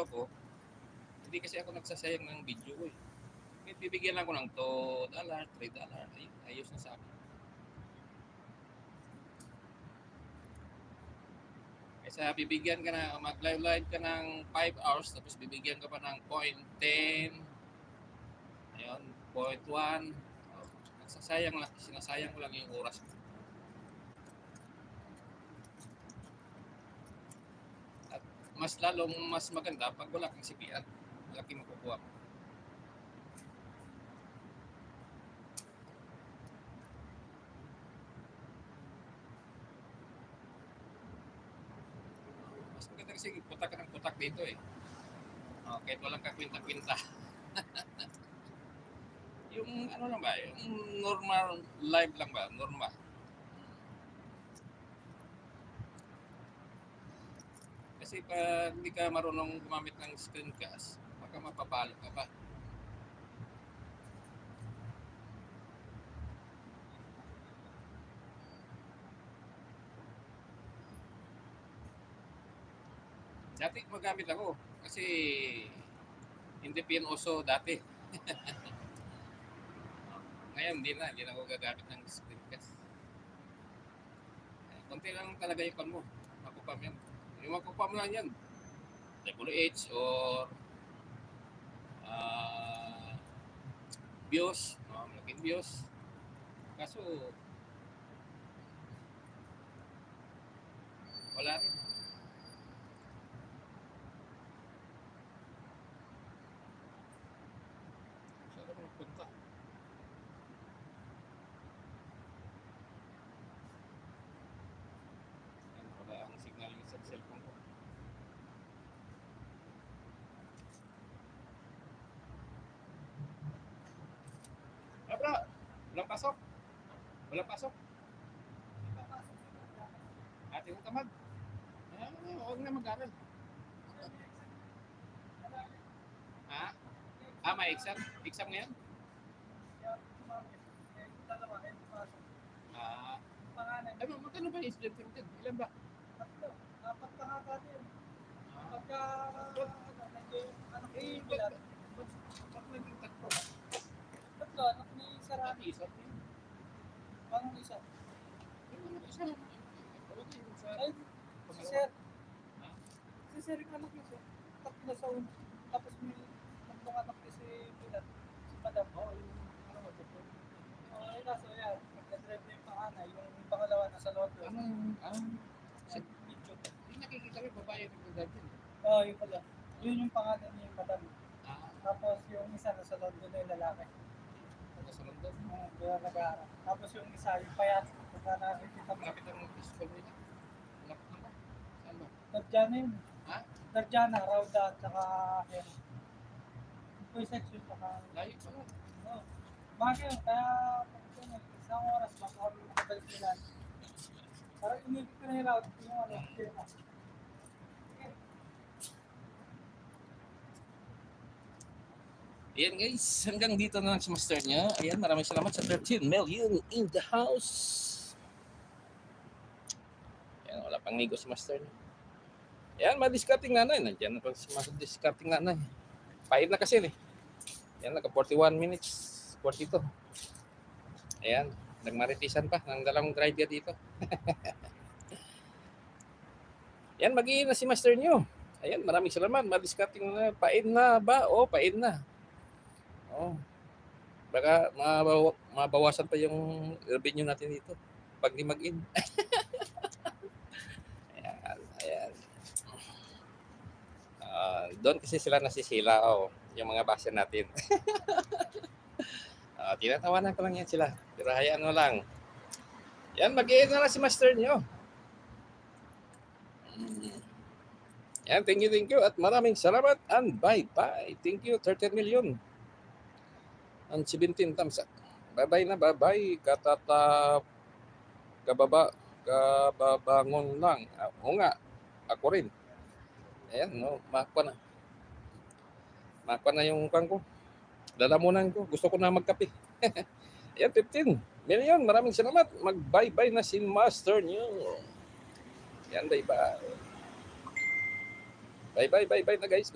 video ko, hindi kasi ako nagsasayang ng video ko eh. Bibigyan lang ko ng $2, $3. Ayos na sa akin. Kaysa bibigyan ka na, mag-live ka ng 5 hours, tapos bibigyan ka pa ng 0.10, ayun, 0.1, nagsasayang lang, sinasayang ko lang yung oras ko. At mas maganda pag wala kang CPR, malaki makukuha mo. Mas maganda kasi putak ka ng putak dito eh. Kahit walang kakwinta-kwinta. Yung ano lang ba, yung normal live lang ba, normal. Kasi pag hindi ka marunong gumamit ng screencast, baka mapapalo ka pa. Dati magamit ako kasi hindi PNOso dati. Ngayon hindi na ako gagamit ng screencast. Konti lang talaga yung pan mo, makupam yan. Yung makupam lang yan, WH or BIOS, malaking BIOS. Kaso wala rin. Saan ako punta? Wala ang signal yung sa cellphone ko. Bro, walang pasok. Walang pasok. Ate ko tamad. Huwag na mag-aral. Ha? May exam? Exam ngayon? Ay, magkano ba yung student limited? Ilan ba? 4 pa nga natin. Pagka Ba't naging tatlo? tatlo, anak ni Sarami. Isa? Anong isa? Isa lang. Ay, si Sir. Si Sir yung anak niya. Tatlo sa una. Tapos may tatlong anak niya si Pilar. Si Madam. Kaso yan. Nag-drive na yung panganay. Yung pangalawa nasa London. Hindi nakikita ko yung babae yung nag-drive din. Yun pala. Yun yung pangalan niya yung Madam. Tapos yung isa nasa London na yung lalaki. Nasa London? Kaya nag-aaral. Tapos yung isa, yung payat. Pagka nakikita mo. Malapit ang school nila. Malapit na ba? Saan ba? Darjana yun. Ha? Darjana, Rauda, at saka yan. Yung po yung section, saka... Layo pa lang. Bakit yun? Kaya isang oras lang ako makabalik nila. Parang inipit ko na yung route. Yung ano, Ayan guys, hanggang dito na lang si master niya. Ayan, maraming salamat sa 13 million in the house. Ayan, wala pang nigo si master niya. Ayan, ma-discarding nanay. Nandiyan na pa si ma-discarding nanay. Pahit na kasi eh. Ayan, naka 41 minutes. 42. Ayan, nagmaritisan pa ng dalawang driver dito. Ayan, mag-iin na si master niyo. Ayan, maraming salamat. Ma-discarding na. Pain na ba? Pain na. Baka mabawasan pa yung revenue natin dito pag di mag-in. Ayan. Doon kasi sila nasisila yung mga base natin. Tinatawanan ko lang yan sila. Pero hayaan mo lang. Yan, mag-i-end na lang si master nyo. Yan, thank you. At maraming salamat and bye-bye. Thank you, 13 million. And 17 thumbs up. Bye-bye na, bye-bye. Kababangon lang. Nga, ako rin. Ayan, makuha na yung kwan ko. Lalamunan ko. Gusto ko na magkape. Ayan, 15 million. Maraming salamat. Mag-bye-bye na si master nyo. Ayan, bye-bye. Bye-bye na guys.